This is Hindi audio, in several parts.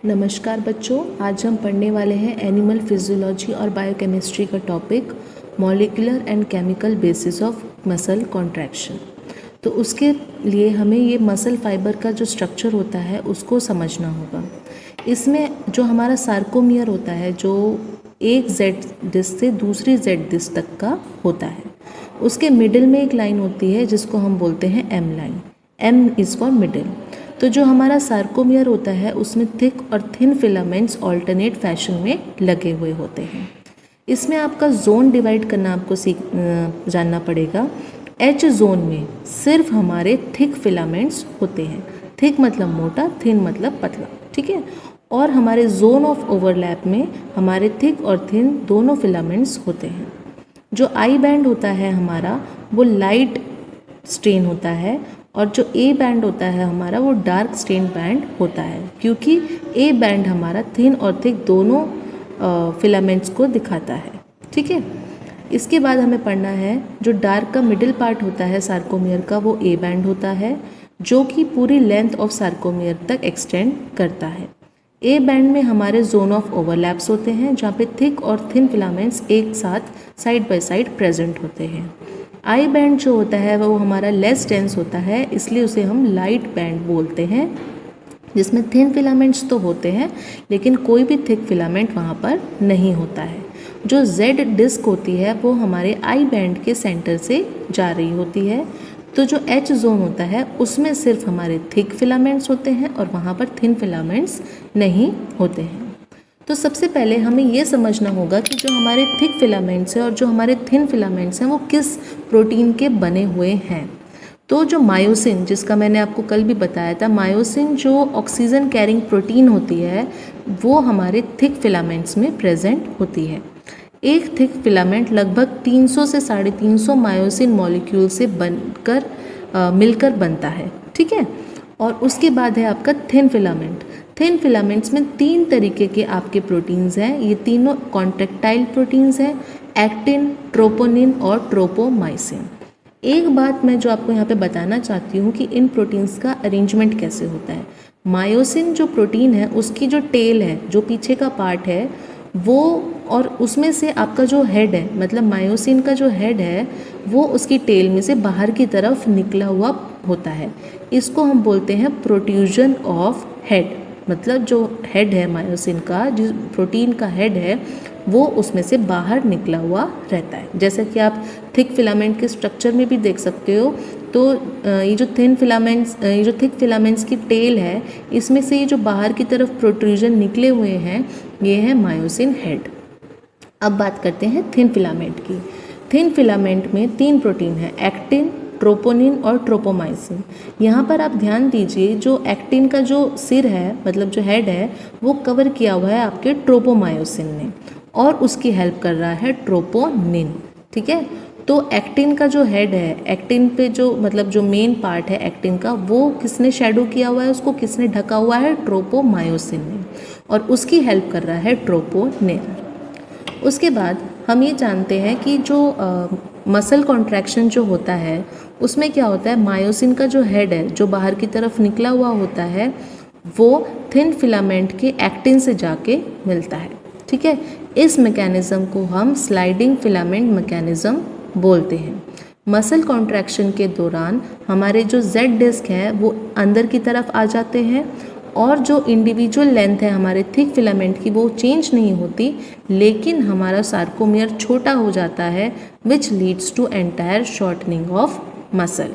नमस्कार बच्चों, आज हम पढ़ने वाले हैं एनिमल फिजियोलॉजी और बायोकेमिस्ट्री का topic molecular and chemical basis of muscle contraction. तो उसके लिए हमें ये मसल फाइबर का जो स्ट्रक्चर होता है उसको समझना होगा। इसमें जो हमारा सार्कोमियर होता है जो एक जेड डिस्क से दूसरी जेड डिस्क तक का होता है, उसके मिडिल में एक लाइन होती है जिसको हम बोलते हैं M line. M is for middle. तो जो हमारा सार्कोमियर होता है उसमें थिक और थिन फिलामेंट्स ऑल्टरनेट फैशन में लगे हुए होते हैं। इसमें आपका जोन डिवाइड करना आपको जानना पड़ेगा। एच जोन में सिर्फ हमारे थिक फिलामेंट्स होते हैं। थिक मतलब मोटा, थिन मतलब पतला, ठीक है। और हमारे जोन ऑफ ओवरलैप में हमारे थिक और थिन दोनों फिलामेंट्स होते हैं। जो आई बैंड होता है हमारा वो लाइट स्ट्रेन होता है और जो ए बैंड होता है हमारा वो डार्क स्ट्रेन बैंड होता है, क्योंकि ए बैंड हमारा थिन और थिक दोनों फिलामेंट्स को दिखाता है, ठीक है। इसके बाद हमें पढ़ना है जो डार्क का मिडिल पार्ट होता है सार्कोमियर का वो ए बैंड होता है, जो कि पूरी लेंथ ऑफ सार्कोमियर तक एक्सटेंड करता है। ए बैंड में हमारे जोन ऑफ ओवरलैप्स होते हैं जहाँ पे थिक और थिन फिलामेंट्स एक साथ साइड बाय साइड प्रेजेंट होते हैं। आई बैंड जो होता है वो हमारा लेस डेंस होता है, इसलिए उसे हम लाइट बैंड बोलते हैं, जिसमें थिन फिलामेंट्स तो होते हैं लेकिन कोई भी थिक फिलामेंट वहाँ पर नहीं होता है। जो जेड डिस्क होती है वो हमारे आई बैंड के सेंटर से जा रही होती है। तो जो एच जोन होता है उसमें सिर्फ हमारे थिक फिलामेंट्स होते हैं और वहाँ पर थिन फिलामेंट्स नहीं होते हैं। तो सबसे पहले हमें ये समझना होगा कि जो हमारे थिक फिलामेंट्स हैं और जो हमारे थिन फिलामेंट्स हैं वो किस प्रोटीन के बने हुए हैं। तो जो मायोसिन, जिसका मैंने आपको कल भी बताया था, मायोसिन जो ऑक्सीजन कैरिंग प्रोटीन होती है वो हमारे थिक फिलामेंट्स में प्रेजेंट होती है। एक थिक फिलामेंट लगभग 300 से 350 मायोसिन मॉलिक्यूल से बनकर मिलकर बनता है, ठीक है। और उसके बाद है आपका थिन फिलामेंट। थिन फिलामेंट्स में 3 तरीके के आपके प्रोटीन्स हैं। ये तीनों कॉन्ट्रैक्टाइल प्रोटीन्स हैं, एक्टिन, ट्रोपोनिन और ट्रोपोमाइसिन। एक बात मैं जो आपको यहाँ पे बताना चाहती हूँ कि इन प्रोटीन्स का अरेंजमेंट कैसे होता है। मायोसिन जो प्रोटीन है उसकी जो टेल है, जो पीछे का पार्ट है वो, और उसमें से आपका जो हेड है, मतलब मायोसिन का जो हेड है वो उसकी टेल में से बाहर की तरफ निकला हुआ होता है। इसको हम बोलते हैं प्रोट्रूजन ऑफ हेड। मतलब जो हेड है मायोसिन का, जिस प्रोटीन का हेड है वो उसमें से बाहर निकला हुआ रहता है। जैसा कि आप थिक फिलामेंट के स्ट्रक्चर में भी देख सकते हो। तो ये जो थिक फिलामेंट्स की टेल है, इसमें से ये जो बाहर की तरफ प्रोट्रूजन निकले हुए हैं ये है मायोसिन हेड। अब बात करते हैं थिन फिलामेंट की। थिन फिलामेंट में 3 प्रोटीन है, एक्टिन, ट्रोपोनिन और ट्रोपोमाइसिन। यहाँ पर आप ध्यान दीजिए, जो एक्टिन का जो सिर है, मतलब जो हेड है, वो कवर किया हुआ है आपके ट्रोपोमायोसिन ने और उसकी हेल्प कर रहा है ट्रोपोनिन, ठीक है। तो एक्टिन का जो हेड है, एक्टिन पे जो मतलब जो मेन पार्ट है एक्टिन का, वो किसने शेडो किया हुआ है, उसको किसने ढका हुआ है, ट्रोपोमायोसिन ने, और उसकी हेल्प कर रहा है ट्रोपोनिन। उसके बाद हम ये जानते हैं कि जो मसल कॉन्ट्रैक्शन जो होता है उसमें क्या होता है, मायोसिन का जो हेड है जो बाहर की तरफ निकला हुआ होता है वो थिन फिलामेंट के एक्टिन से जाके मिलता है, ठीक है। इस मैकेनिज्म को हम स्लाइडिंग फिलामेंट मैकेनिज्म बोलते हैं। मसल कॉन्ट्रैक्शन के दौरान हमारे जो जेड डिस्क है वो अंदर की तरफ आ जाते हैं और जो इंडिविजुअल लेंथ है हमारे थिक फिलामेंट की वो चेंज नहीं होती, लेकिन हमारा सार्कोमियर छोटा हो जाता है, which leads to entire shortening of muscle,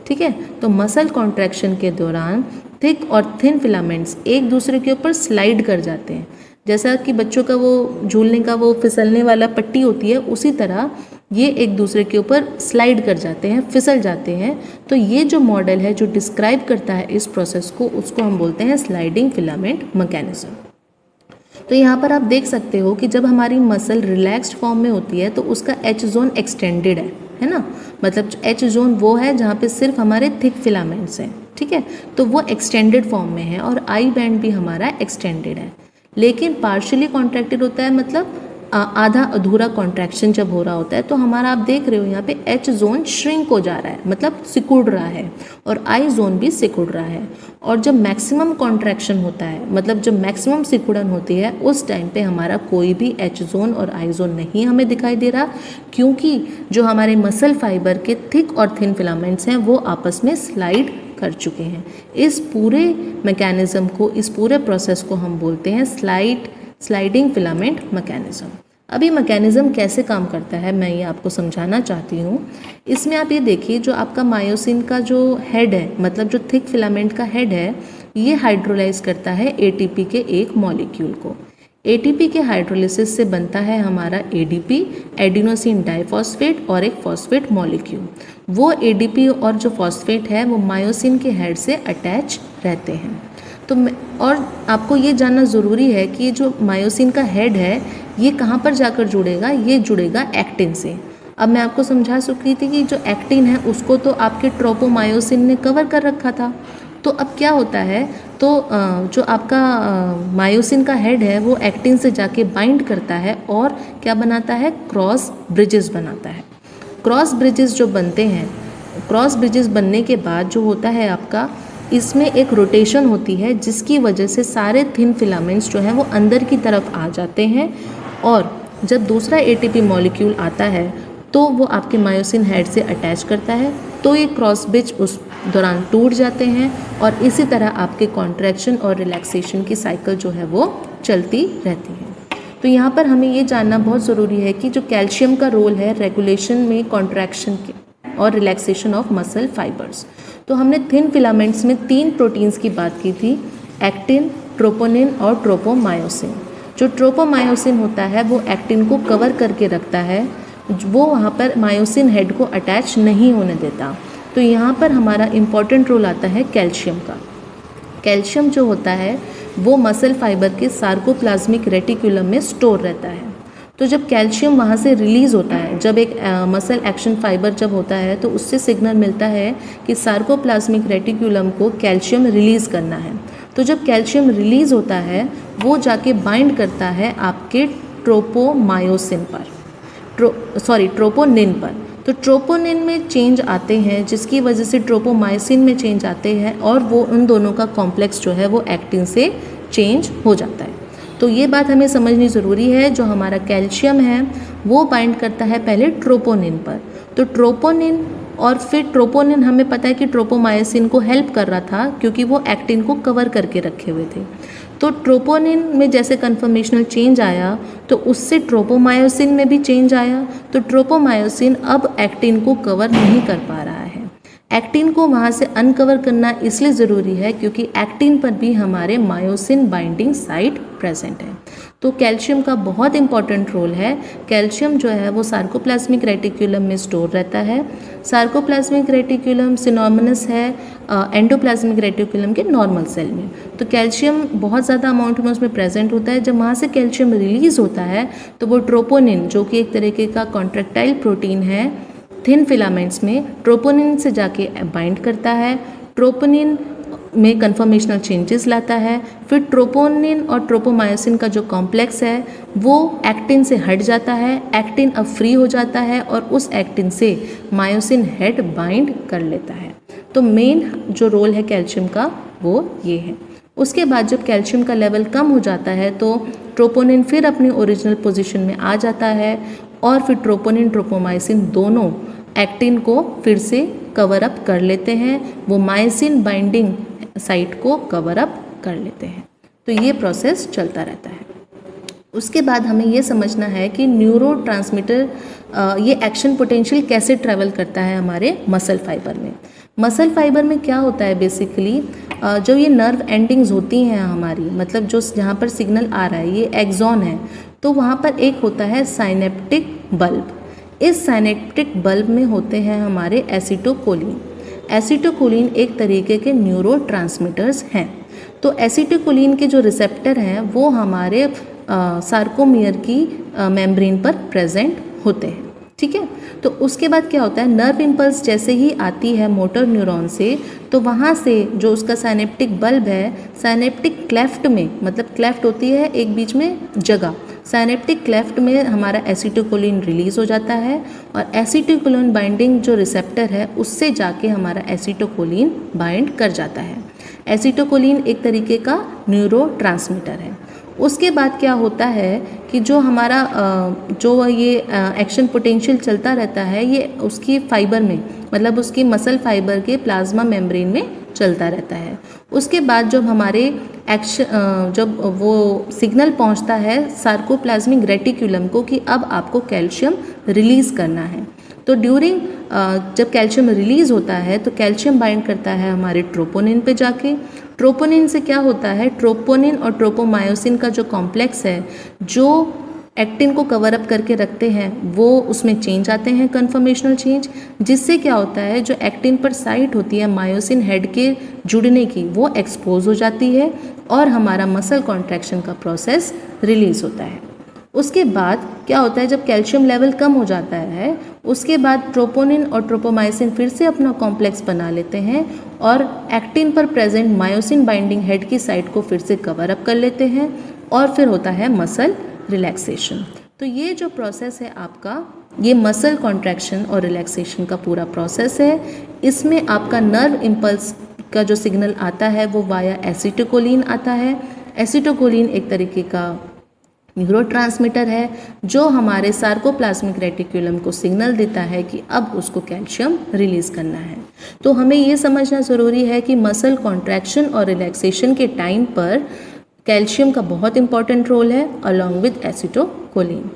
ठीक है। तो मसल कॉन्ट्रैक्शन के दौरान थिक और थिन फिलामेंट्स एक दूसरे के ऊपर स्लाइड कर जाते हैं। जैसा कि बच्चों का वो झूलने का वो फिसलने वाला पट्टी होती है, उसी तरह ये एक दूसरे के ऊपर स्लाइड कर जाते हैं, फिसल जाते हैं। तो ये जो मॉडल है जो डिस्क्राइब करता है इस प्रोसेस को, उसको हम बोलते हैं स्लाइडिंग फिलामेंट मैकेनिज्म। तो यहाँ पर आप देख सकते हो कि जब हमारी मसल रिलैक्स्ड फॉर्म में होती है तो उसका एच जोन एक्सटेंडेड है ना। मतलब एच जोन वो है जहाँ पे सिर्फ हमारे थिक फिलामेंट्स हैं, ठीक है। तो वो एक्सटेंडेड फॉर्म में है और आई बैंड भी हमारा एक्सटेंडेड है, लेकिन पार्शियली कॉन्ट्रैक्टेड होता है, मतलब आधा अधूरा कॉन्ट्रैक्शन जब हो रहा होता है तो हमारा आप देख रहे हो यहाँ पे एच जोन श्रिंक हो जा रहा है, मतलब सिकुड़ रहा है, और आई जोन भी सिकुड़ रहा है। और जब मैक्सिमम कॉन्ट्रैक्शन होता है, मतलब जब मैक्सिमम सिकुड़न होती है, उस टाइम पे हमारा कोई भी एच जोन और आई जोन नहीं हमें दिखाई दे रहा, क्योंकि जो हमारे मसल फाइबर के थिक और थिन फिलामेंट्स हैं वो आपस में स्लाइड कर चुके हैं। इस पूरे मैकेनिज्म को, इस पूरे प्रोसेस को हम बोलते हैं स्लाइडिंग फिलामेंट मैकेनिज्म। अब ये मैकेनिज्म कैसे काम करता है मैं ये आपको समझाना चाहती हूँ। इसमें आप ये देखिए, जो आपका मायोसिन का जो हेड है, मतलब जो थिक फिलामेंट का हेड है, ये हाइड्रोलाइज करता है एटीपी के एक मॉलिक्यूल को। एटीपी के हाइड्रोलिसिस से बनता है हमारा एडीपी, एडिनोसिन डाइफॉस्फेट, और एक फॉस्फेट मॉलिक्यूल। वो एडीपी और जो फॉस्फेट है वो मायोसिन के हेड से अटैच रहते हैं। तो और आपको ये जानना ज़रूरी है कि जो मायोसिन का हेड है ये कहाँ पर जाकर जुड़ेगा, ये जुड़ेगा एक्टिन से। अब मैं आपको समझा चुकी थी कि जो एक्टिन है उसको तो आपके ट्रोपोमायोसिन ने कवर कर रखा था। तो अब क्या होता है, तो जो आपका मायोसिन का हेड है वो एक्टिन से जाके बाइंड करता है और क्या बनाता है, क्रॉस ब्रिजेस बनाता है। क्रॉस ब्रिजेस जो बनते हैं, क्रॉस ब्रिजेस बनने के बाद जो होता है आपका, इसमें एक रोटेशन होती है जिसकी वजह से सारे थिन फिलामेंट्स जो हैं वो अंदर की तरफ आ जाते हैं, और जब दूसरा एटीपी मॉलिक्यूल आता है तो वो आपके मायोसिन हेड से अटैच करता है, तो ये क्रॉस ब्रिज उस दौरान टूट जाते हैं, और इसी तरह आपके कॉन्ट्रैक्शन और रिलैक्सेशन की साइकिल जो है वो चलती रहती है। तो यहाँ पर हमें ये जानना बहुत ज़रूरी है कि जो कैल्शियम का रोल है रेगुलेशन में कॉन्ट्रैक्शन के और रिलैक्सेशन ऑफ मसल फाइबर्स। तो हमने थिन फिलामेंट्स में 3 प्रोटीन्स की बात की थी, एक्टिन, ट्रोपोनिन और ट्रोपोमायोसिन। जो ट्रोपोमायोसिन होता है वो एक्टिन को कवर करके रखता है, वो वहाँ पर मायोसिन हेड को अटैच नहीं होने देता। तो यहाँ पर हमारा इम्पॉर्टेंट रोल आता है कैल्शियम का। कैल्शियम जो होता है वो मसल फाइबर के सार्कोप्लाज्मिक रेटिकुलम में स्टोर रहता है। तो जब कैल्शियम वहाँ से रिलीज़ होता है, जब एक मसल एक्शन फाइबर जब होता है तो उससे सिग्नल मिलता है कि सार्कोप्लाज्मिक रेटिकुलम को कैल्शियम रिलीज़ करना है। तो जब कैल्शियम रिलीज़ होता है वो जाके बाइंड करता है आपके ट्रोपोमायोसिन पर, ट्रोपोनिन पर। तो ट्रोपोनिन में चेंज आते हैं जिसकी वजह से ट्रोपोमायोसिन में चेंज आते हैं, और वो उन दोनों का कॉम्प्लेक्स जो है वो एक्टिन से चेंज हो जाता है। तो ये बात हमें समझनी ज़रूरी है, जो हमारा कैल्शियम है वो बाइंड करता है पहले ट्रोपोनिन पर। तो ट्रोपोनिन, और फिर ट्रोपोनिन हमें पता है कि ट्रोपोमायोसिन को हेल्प कर रहा था क्योंकि वो एक्टिन को कवर करके रखे हुए थे। तो ट्रोपोनिन में जैसे कन्फर्मेशनल चेंज आया तो उससे ट्रोपोमायोसिन में भी चेंज आया। तो ट्रोपोमायोसिन अब एक्टिन को कवर नहीं कर पा रहा है। एक्टिन को वहाँ से अनकवर करना इसलिए ज़रूरी है क्योंकि एक्टिन पर भी हमारे मायोसिन बाइंडिंग साइट प्रेजेंट है। तो कैल्शियम का बहुत इंपॉर्टेंट रोल है। कैल्शियम जो है वो सार्कोप्लाज्मिक रेटिकुलम में स्टोर रहता है। सार्कोप्लाज्मिक रेटिकुलम सिनोनिमस है एंडोप्लाज्मिक रेटिकुलम के नॉर्मल सेल में। तो कैल्शियम बहुत ज़्यादा अमाउंट में उसमें प्रेजेंट होता है। जब वहाँ से कैल्शियम रिलीज़ होता है तो वो ट्रोपोनिन, जो कि एक तरीके का कॉन्ट्रैक्टाइल प्रोटीन है थिन फिलामेंट्स में, ट्रोपोनिन से जाके बाइंड करता है, ट्रोपोनिन में कन्फर्मेशनल चेंजेस लाता है। फिर ट्रोपोनिन और ट्रोपोमायोसिन का जो कॉम्प्लेक्स है वो एक्टिन से हट जाता है, एक्टिन अब फ्री हो जाता है और उस एक्टिन से मायोसिन हेड बाइंड कर लेता है। तो मेन जो रोल है कैल्शियम का वो ये है। उसके बाद जब कैल्शियम का लेवल कम हो जाता है तो ट्रोपोनिन फिर अपनी ओरिजिनल पोजीशन में आ जाता है, और फिर ट्रोपोनिन ट्रोपोमायोसिन दोनों एक्टिन को फिर से कवर अप कर लेते हैं, वो मायोसिन बाइंडिंग साइट को कवर अप कर लेते हैं। तो ये प्रोसेस चलता रहता है। उसके बाद हमें ये समझना है कि न्यूरोट्रांसमीटर ये एक्शन पोटेंशियल कैसे ट्रैवल करता है हमारे मसल फाइबर में। मसल फाइबर में क्या होता है बेसिकली, जो ये नर्व एंडिंग्स होती हैं हमारी, मतलब जो जहाँ पर सिग्नल आ रहा है ये एक्सॉन है, तो वहाँ पर एक होता है साइनेप्टिक बल्ब। इस साइनेप्टिक बल्ब में होते हैं हमारे एसिटोकोलिन। एसिटोकोलिन एक तरीके के न्यूरोट्रांसमीटर्स हैं। तो एसिटोकोलिन के जो रिसेप्टर हैं वो हमारे सार्कोमियर की मेम्ब्रेन पर प्रेजेंट होते हैं, ठीक है। तो उसके बाद क्या होता है, नर्व इम्पल्स जैसे ही आती है मोटर न्यूरॉन से, तो वहाँ से जो उसका साइनेप्टिक बल्ब है, साइनेप्टिक क्लेफ्ट में, मतलब क्लेफ्ट होती है एक बीच में जगह, साइनेप्टिक क्लेफ्ट में हमारा एसिटिकोलिन रिलीज हो जाता है और एसिटिकोलिन बाइंडिंग जो रिसेप्टर है उससे जाके हमारा एसिटिकोलिन बाइंड कर जाता है। एसिटिकोलिन एक तरीके का न्यूरोट्रांसमीटर है। उसके बाद क्या होता है कि जो हमारा जो ये एक्शन पोटेंशियल चलता रहता है ये उसकी फाइबर में, मतलब उसकी मसल फाइबर के प्लाज्मा मेम्ब्रेन में चलता रहता है। उसके बाद जब हमारे जब वो सिग्नल पहुंचता है सार्कोप्लाज्मिक रेटिकुलम को कि अब आपको कैल्शियम रिलीज करना है, तो ड्यूरिंग जब कैल्शियम रिलीज होता है तो कैल्शियम बाइंड करता है हमारे ट्रोपोनिन पे जाके। ट्रोपोनिन से क्या होता है, ट्रोपोनिन और ट्रोपोमायोसिन का जो कॉम्प्लेक्स है जो एक्टिन को कवर अप करके रखते हैं वो उसमें चेंज आते हैं, कन्फर्मेशनल चेंज, जिससे क्या होता है जो एक्टिन पर साइट होती है मायोसिन हेड के जुड़ने की वो एक्सपोज हो जाती है और हमारा मसल कॉन्ट्रैक्शन का प्रोसेस रिलीज होता है। उसके बाद क्या होता है जब कैल्शियम लेवल कम हो जाता है उसके बाद ट्रोपोनिन और ट्रोपोमायोसिन फिर से अपना कॉम्प्लेक्स बना लेते हैं और एक्टिन पर प्रेजेंट मायोसिन बाइंडिंग हेड की साइट को फिर से कवर अप कर लेते हैं और फिर होता है मसल रिलैक्सेशन। तो ये जो प्रोसेस है आपका, ये मसल कॉन्ट्रैक्शन और रिलैक्सेशन का पूरा प्रोसेस है। इसमें आपका नर्व इम्पल्स का जो सिग्नल आता है वो वाया एसिटिकोलिन आता है। एसिटिकोलिन एक तरीके का न्यूरोट्रांसमीटर है जो हमारे सार्कोप्लाज्मिक रेटिकुलम को सिग्नल देता है कि अब उसको कैल्शियम रिलीज करना है। तो हमें ये समझना ज़रूरी है कि मसल कॉन्ट्रैक्शन और रिलैक्सेशन के टाइम पर कैल्शियम का बहुत इंपॉर्टेंट रोल है अलॉन्ग विद एसिटिकोलिन।